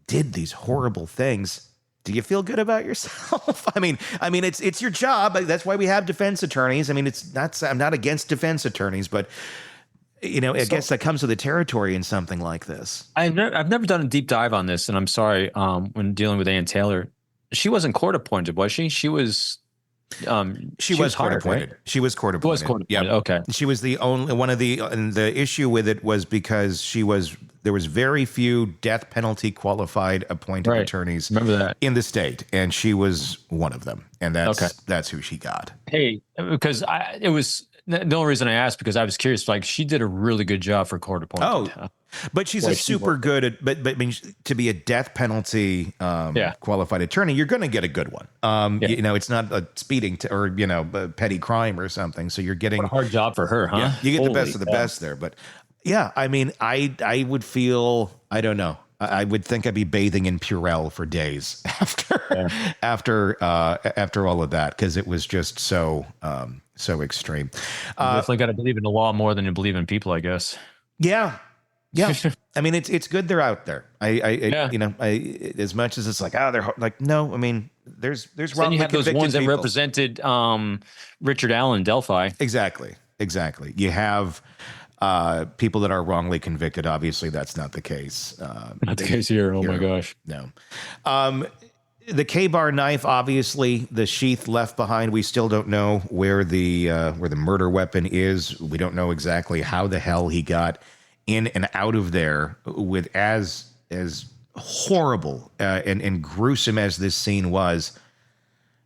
did these horrible things. Do you feel good about yourself? I mean, it's your job. That's why we have defense attorneys. I mean, I'm not against defense attorneys, but I guess that comes with the territory in something like this. I've never done a deep dive on this, and I'm sorry. When dealing with Ann Taylor, she wasn't court appointed, was she? She was. She was court appointed. Right? She was court appointed. Was court appointed. Yep. Okay. She was the only one of and the issue with it was because there was very few death penalty qualified appointed attorneys. Remember that in the state, and she was one of them, and that's who she got. Hey, because it was. The only reason I asked because I was curious. Like she did a really good job for court appointed. Oh, but she's a super good at. But I mean, to be a death penalty qualified attorney, you're going to get a good one. It's not a speeding or a petty crime or something. So you're getting a hard job for her, huh? Yeah, you get the best of the best there. But yeah, I mean, I would feel. I don't know. I would think I'd be bathing in Purell for days after all of that because it was just so extreme. You definitely got to believe in the law more than you believe in people, I guess. Yeah. I mean, it's good they're out there. As much as it's like, they're like, no. I mean, there's wrongly then you have those ones that people. Represented Richard Allen in Delphi. Exactly. You have. People that are wrongly convicted, obviously that's not the case. Not the case here. Oh my gosh. No. The K-bar knife, obviously the sheath left behind. We still don't know where the murder weapon is. We don't know exactly how the hell he got in and out of there with as horrible and gruesome as this scene was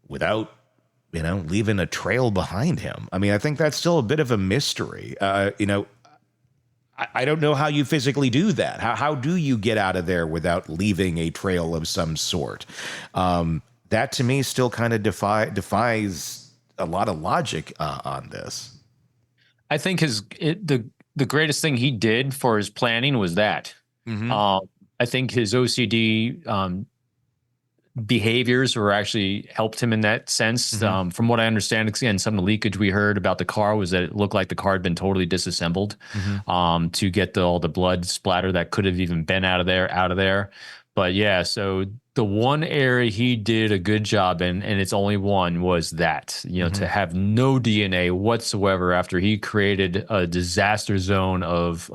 without leaving a trail behind him. I mean, I think that's still a bit of a mystery. I don't know how you physically do that. How do you get out of there without leaving a trail of some sort? That to me still kind of defies a lot of logic on this. I think the greatest thing he did for his planning was that. Mm-hmm. I think his OCD behaviors were actually helped him in that sense. Mm-hmm. From what I understand, again, some of the leakage we heard about the car was that it looked like the car had been totally disassembled to get all the blood splatter that could have even been out of there. But yeah, so the one area he did a good job in, and it's only one, was that, to have no DNA whatsoever after he created a disaster zone of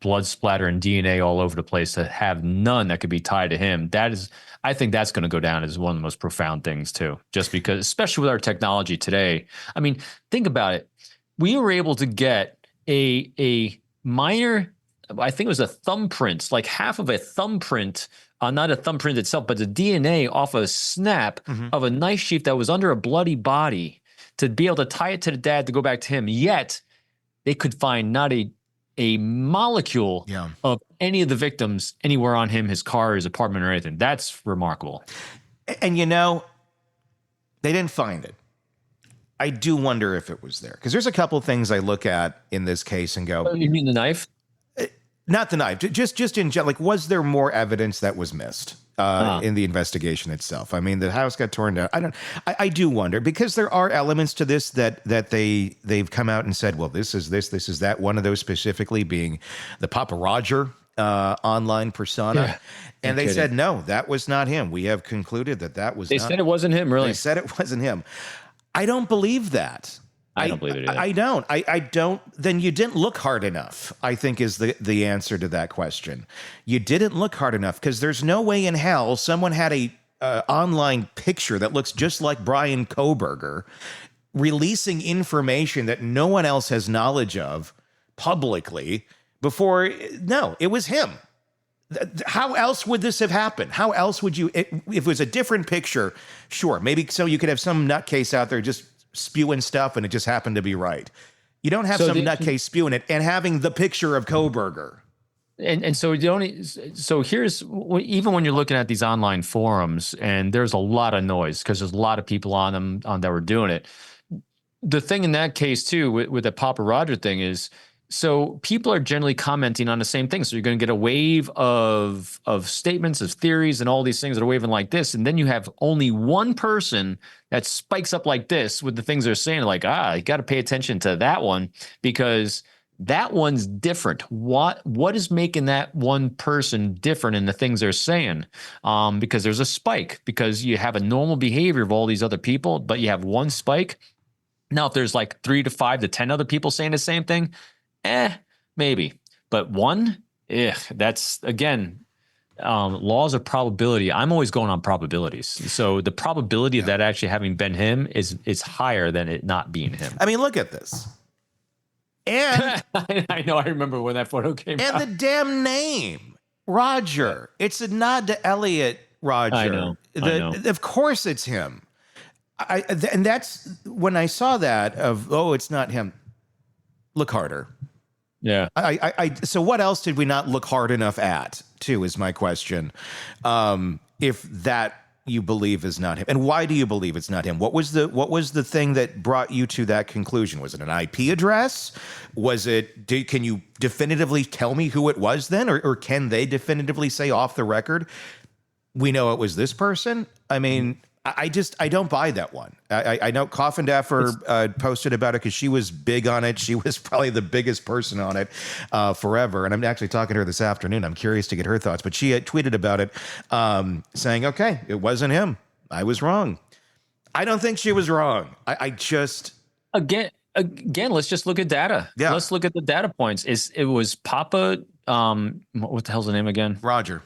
blood splatter and DNA all over the place, to have none that could be tied to him. I think that's going to go down as one of the most profound things too, just because, especially with our technology today. I mean, think about it. We were able to get a minor, I think it was a thumbprint, like half of a thumbprint, not a thumbprint itself, but the DNA off a snap of a knife sheath that was under a bloody body, to be able to tie it to the dad to go back to him. Yet they could find not a molecule of any of the victims anywhere on him, his car, his apartment, or anything. That's remarkable. And they didn't find it. I do wonder if it was there, because there's a couple of things I look at in this case and go, you mean the knife? Not the knife, just in general. Like, was there more evidence that was missed in the investigation itself? I mean, the house got torn down. I do wonder, because there are elements to this that they've come out and said, well, this is that. One of those specifically being the Papa Roger online persona. And they said, no, that was not him. We have concluded that was not. They said it wasn't him, really? They said it wasn't him. I don't believe that. I don't believe it either. I don't. I don't. Then you didn't look hard enough, I think, is the answer to that question. You didn't look hard enough, because there's no way in hell someone had a online picture that looks just like Brian Kohberger releasing information that no one else has knowledge of publicly before. No, it was him. How else would this have happened? How else would you, if it was a different picture, sure, maybe so you could have some nutcase out there just spewing stuff and it just happened to be right. You don't have some nutcase spewing it and having the picture of Kohberger. And so here's, even when you're looking at these online forums, and there's a lot of noise because there's a lot of people on them that were doing it. The thing in that case too, with the Papa Roger thing, is so people are generally commenting on the same thing. So you're going to get a wave of statements, of theories, and all these things that are waving like this. And then you have only one person that spikes up like this with the things they're saying, like, you got to pay attention to that one because that one's different. What is making that one person different in the things they're saying? Because there's a spike, because you have a normal behavior of all these other people, but you have one spike. Now, if there's like 3 to 5 to 10 other people saying the same thing, maybe. But one, that's, again, laws of probability. I'm always going on probabilities. So the probability of that actually having been him is higher than it not being him. I mean, look at this. And I know, I remember when that photo came out. And the damn name, Roger. It's a nod to Elliot Roger. I know. Of course it's him. And that's when I saw that it's not him. Look harder. Yeah. So what else did we not look hard enough at, too, is my question. If that you believe is not him. And why do you believe it's not him? What was the thing that brought you to that conclusion? Was it an IP address? Was it, can you definitively tell me who it was then? Or can they definitively say off the record, we know it was this person? I mean, I don't buy that one. I know Coffin Daffer posted about it because she was big on it. She was probably the biggest person on it forever. And I'm actually talking to her this afternoon. I'm curious to get her thoughts. But she had tweeted about it saying, okay, it wasn't him. I was wrong. I don't think she was wrong. I just... Again, let's just look at data. Yeah. Let's look at the data points. It was Papa, what the hell's the name again? Roger.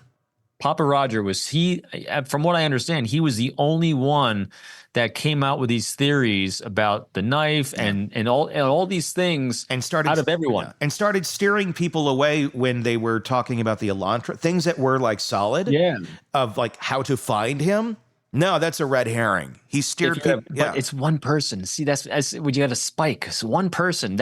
Papa Roger from what I understand, he was the only one that came out with these theories about the knife and all these things and started out of everyone. And started steering people away when they were talking about the Elantra, things that were like solid of like how to find him. No, that's a red herring. He steered people. But it's one person. See, that's when you got a spike. It's one person.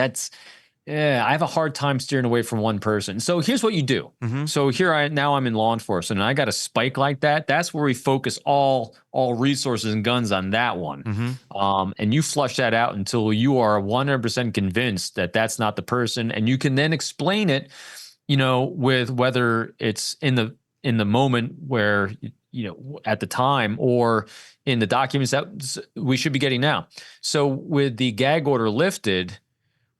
I have a hard time steering away from one person. So here's what you do. Mm-hmm. So now I'm in law enforcement and I got a spike like that. That's where we focus all resources and guns on that one. Mm-hmm. And you flush that out until you are 100% convinced that that's not the person. And you can then explain it, with whether it's in the moment where, at the time or in the documents that we should be getting now. So with the gag order lifted,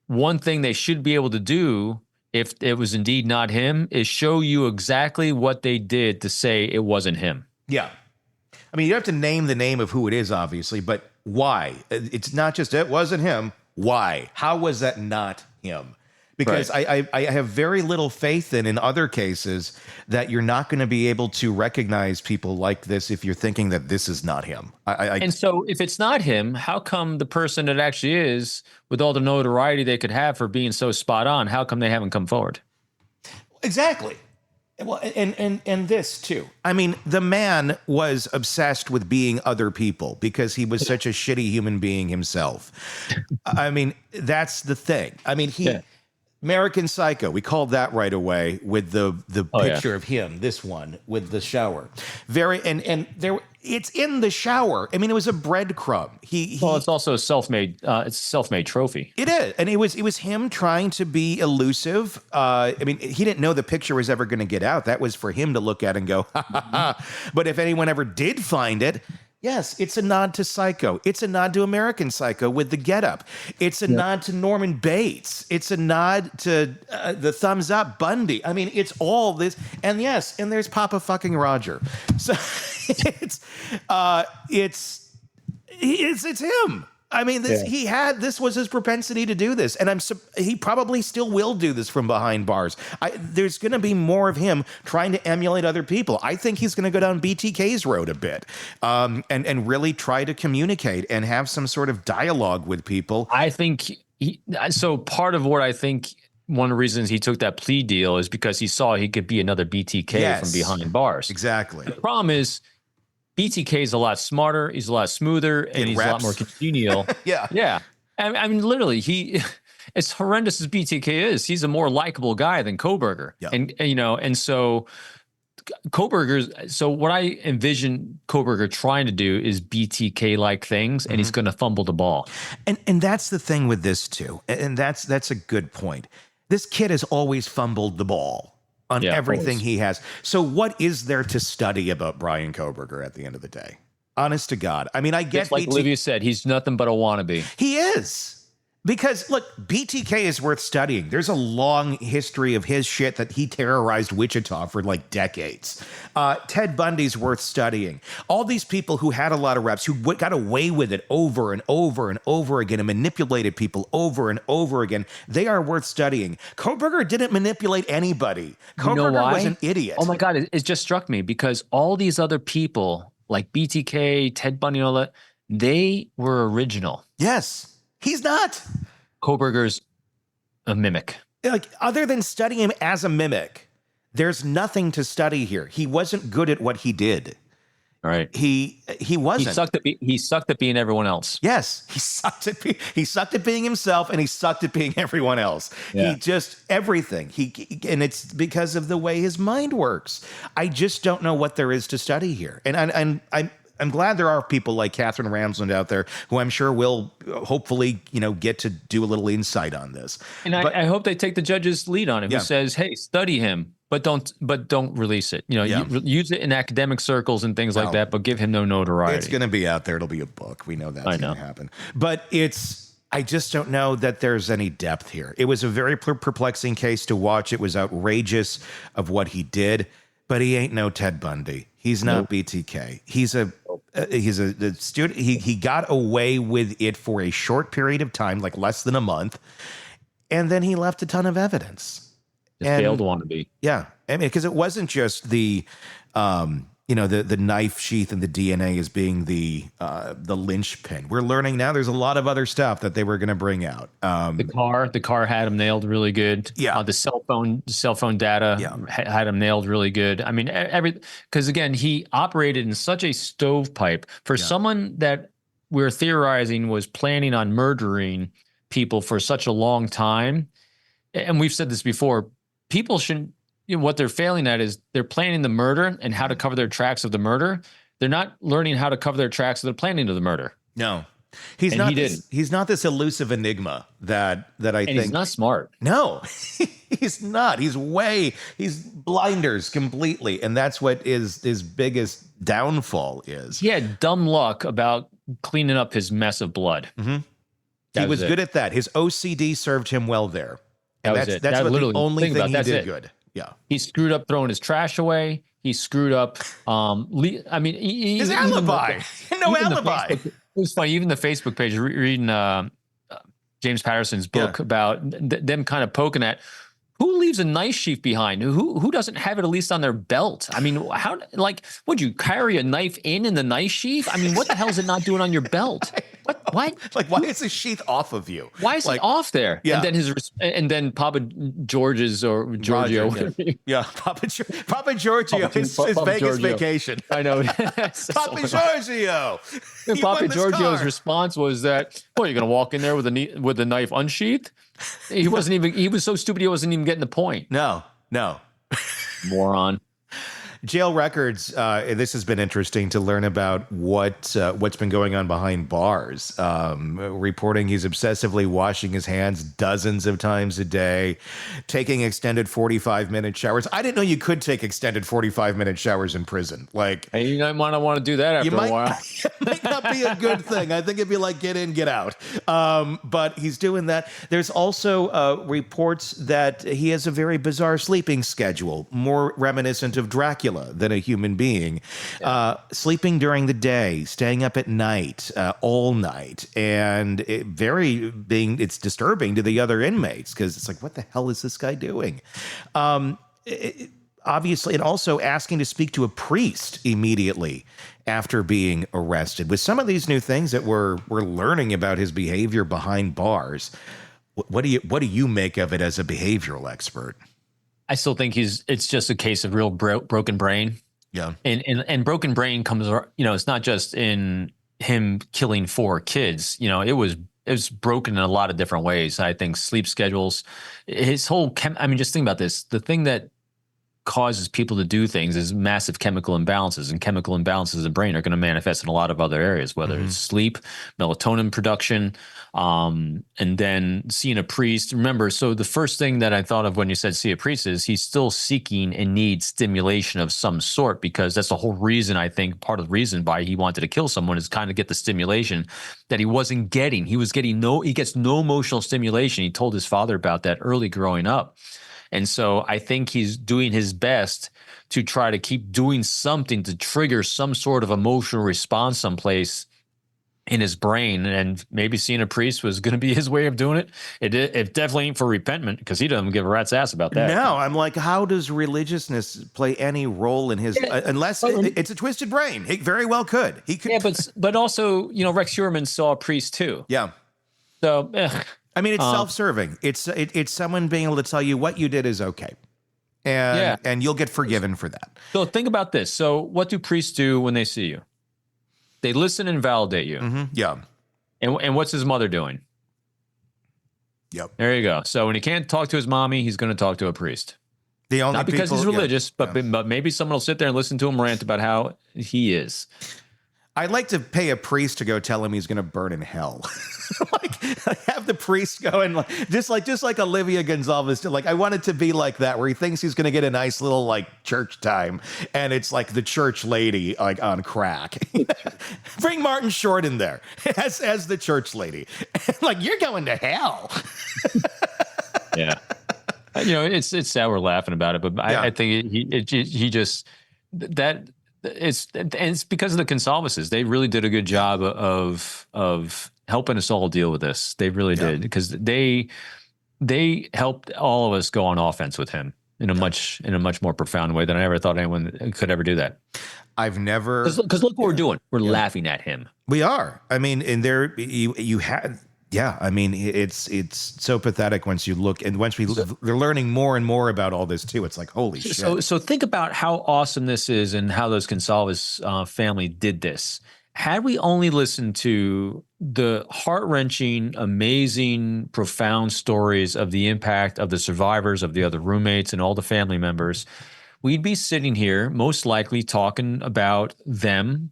one thing they should be able to do, if it was indeed not him, is show you exactly what they did to say it wasn't him. Yeah. I mean, you have to name the name of who it is, obviously, but why? It's not just it wasn't him. Why? How was that not him? Because right. I have very little faith in other cases that you're not going to be able to recognize people like this if you're thinking that this is not him. And so if it's not him, how come the person that actually is, with all the notoriety they could have for being so spot on, how come they haven't come forward? Exactly. Well, and this too. I mean, the man was obsessed with being other people because he was such a shitty human being himself. I mean, that's the thing. I mean, American Psycho, we called that right away with the picture of him, this one with the shower. It's in the shower. I mean, it was a breadcrumb. It's also a self-made trophy. It is. And it was him trying to be elusive. I mean, he didn't know the picture was ever going to get out. That was for him to look at and go, ha, ha, ha. But if anyone ever did find it, yes, it's a nod to Psycho. It's a nod to American Psycho with the getup. It's a nod to Norman Bates. It's a nod to the thumbs up Bundy. I mean, it's all this. And yes, and there's Papa fucking Roger. So it's him. I mean, this was his propensity to do this, and he probably still will do this from behind bars. There's going to be more of him trying to emulate other people. I think he's going to go down BTK's road a bit, and really try to communicate and have some sort of dialogue with people. I think so. Part of what I think one of the reasons he took that plea deal is because he saw he could be another BTK from behind bars. Exactly. The problem is, BTK is a lot smarter, he's a lot smoother, and he's a lot more congenial. Yeah. I mean, literally, as horrendous as BTK is, he's a more likable guy than Kohberger. Yeah. And so Kohberger's, so what I envision Kohberger trying to do is BTK-like things, and he's going to fumble the ball. And that's the thing with this too, and that's a good point. This kid has always fumbled the ball on everything always. he has. So what is there to study about Brian Kohberger at the end of the day? Honest to God. I mean, I get Just like Olivia said, he's nothing but a wannabe. He is. Because, look, BTK is worth studying. There's a long history of his shit that he terrorized Wichita for like decades. Ted Bundy's worth studying. All these people who had a lot of reps, who got away with it over and over and over again and manipulated people over and over again, they are worth studying. Kohberger didn't manipulate anybody. Kohberger was an idiot. Oh, my God. It just struck me because all these other people like BTK, Ted Bundy, and all that, they were original. Yes. He's not. Kohberger's a mimic. Like, other than studying him as a mimic, there's nothing to study here. He wasn't good at what he did. All right. He wasn't. He sucked at being everyone else. Yes, he sucked at being himself, and he sucked at being everyone else. Yeah. He just everything. And it's because of the way his mind works. I just don't know what there is to study here. And I'm glad there are people like Catherine Ramsland out there who I'm sure will hopefully, get to do a little insight on this. And I hope they take the judge's lead on it. Who says, "Hey, study him, but don't release it. Use it in academic circles and things like that, but give him no notoriety." It's going to be out there. It'll be a book. We know that's going to happen. But I just don't know that there's any depth here. It was a very perplexing case to watch. It was outrageous of what he did, but he ain't no Ted Bundy. He's not BTK. He's a student. He got away with it for a short period of time, like less than a month, and then he left a ton of evidence. Failed wannabe. Yeah, I mean, because it wasn't just the knife sheath and the DNA as being the linchpin. We're learning now there's a lot of other stuff that they were going to bring out. The car had him nailed really good. Yeah. The cell phone data had him nailed really good. I mean, because again, he operated in such a stovepipe for someone that we're theorizing was planning on murdering people for such a long time. And we've said this before, people shouldn't, what they're failing at is they're planning the murder and how to cover their tracks of the murder. They're not learning how to cover their tracks of the planning of the murder. No, he's not this elusive enigma that I think. He's not smart. No, he's not. He's blinders completely. And that's what his biggest downfall is. He had dumb luck about cleaning up his mess of blood. Mm-hmm. He was good at that. His OCD served him well there. And that's the only thing he did good. Yeah, he screwed up throwing his trash away. He screwed up. His alibi. No alibi. It was funny. Even the Facebook page, reading James Patterson's book about them kind of poking at who leaves a knife sheath behind. Who doesn't have it at least on their belt? I mean, how? Like, would you carry a knife in the knife sheath? I mean, what the hell is it not doing on your belt? What? Like, why is the sheath off of you? Why is it off there? Yeah. And then Papa George's or Giorgio. Papa Giorgio. His Vegas vacation. I know. Papa Giorgio. Papa Giorgio's response was that, "Well, you're going to walk in there with the knife unsheathed?" He was so stupid he wasn't even getting the point. No. Moron. Jail records. This has been interesting to learn about what's been going on behind bars. Reporting he's obsessively washing his hands dozens of times a day, taking extended 45-minute showers. I didn't know you could take extended 45-minute showers in prison. Like, you might want to do that after a while. It might not be a good thing. I think it'd be like get in, get out. But he's doing that. There's also reports that he has a very bizarre sleeping schedule, more reminiscent of Dracula than a human being, sleeping during the day, staying up at night, all night, and it's disturbing to the other inmates because it's like, what the hell is this guy doing? Obviously, and also asking to speak to a priest immediately after being arrested. With some of these new things that we're learning about his behavior behind bars, what do you make of it as a behavioral expert? I still think it's just a case of real broken brain. Yeah. And broken brain comes, it's not just in him killing 4 kids. It was broken in a lot of different ways. I think sleep schedules, his whole, just think about this. The thing that causes people to do things is massive chemical imbalances, and chemical imbalances in the brain are going to manifest in a lot of other areas, whether it's sleep, melatonin production, and then seeing a priest. Remember, so the first thing that I thought of when you said see a priest is he's still seeking and needs stimulation of some sort, because that's the whole reason, I think, part of the reason why he wanted to kill someone is kind of get the stimulation that he wasn't getting. He gets no emotional stimulation. He told his father about that early growing up. And so I think he's doing his best to try to keep doing something to trigger some sort of emotional response someplace in his brain. And maybe seeing a priest was going to be his way of doing it. It definitely ain't for repentance, because he doesn't give a rat's ass about that. No, I'm like, how does religiousness play any role in his, unless it's a twisted brain? He very well could. He could. Yeah, but also, Rex Heuermann saw a priest too. Yeah. So, I mean, it's self-serving. It's someone being able to tell you what you did is okay, and you'll get forgiven for that. So think about this. So what do priests do when they see you? They listen and validate you. Mm-hmm. Yeah. And what's his mother doing? Yep. There you go. So when he can't talk to his mommy, he's going to talk to a priest. Not because he's religious, but maybe someone will sit there and listen to him rant about how he is. I'd like to pay a priest to go tell him he's going to burn in hell. like have the priest go and just like Olivia Gonzalez. I want it to be like that, where he thinks he's going to get a nice little church time, and it's like the church lady on crack. Bring Martin Short in there as the church lady. You're going to hell. Yeah. It's sad we're laughing about it, but I think he just that. It's because of the Gonzaleses. They really did a good job of helping us all deal with this. They really did, because they helped all of us go on offense with him in a much more profound way than I ever thought anyone could ever do that. I've never, because look what we're doing. We're laughing at him. We are. I mean, and there you had. Yeah, I mean, it's so pathetic once you look, and once they're learning more and more about all this too. It's like, holy shit. So think about how awesome this is, and how those Gonzalez family did this. Had we only listened to the heart-wrenching, amazing, profound stories of the impact of the survivors, of the other roommates, and all the family members, we'd be sitting here most likely talking about them,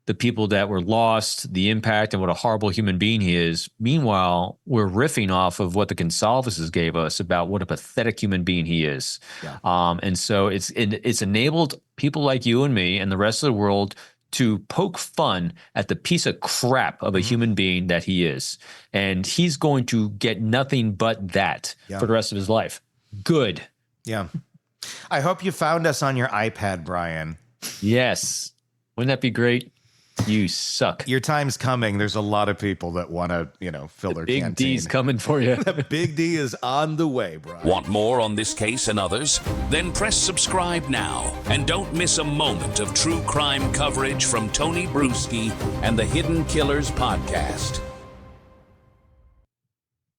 the people that were lost, the impact, and what a horrible human being he is. Meanwhile, we're riffing off of what the Gonzaleses gave us about what a pathetic human being he is. Yeah. And so it's enabled people like you and me and the rest of the world to poke fun at the piece of crap of a human being that he is. And he's going to get nothing but that for the rest of his life. Good. Yeah. I hope you found us on your iPad, Brian. Yes. Wouldn't that be great? You suck. Your time's coming. There's a lot of people that want to, fill their Big canteen. D's coming for you. The Big D is on the way, Brian. Want more on this case and others? Then press subscribe now and don't miss a moment of true crime coverage from Tony Brueski and the Hidden Killers podcast.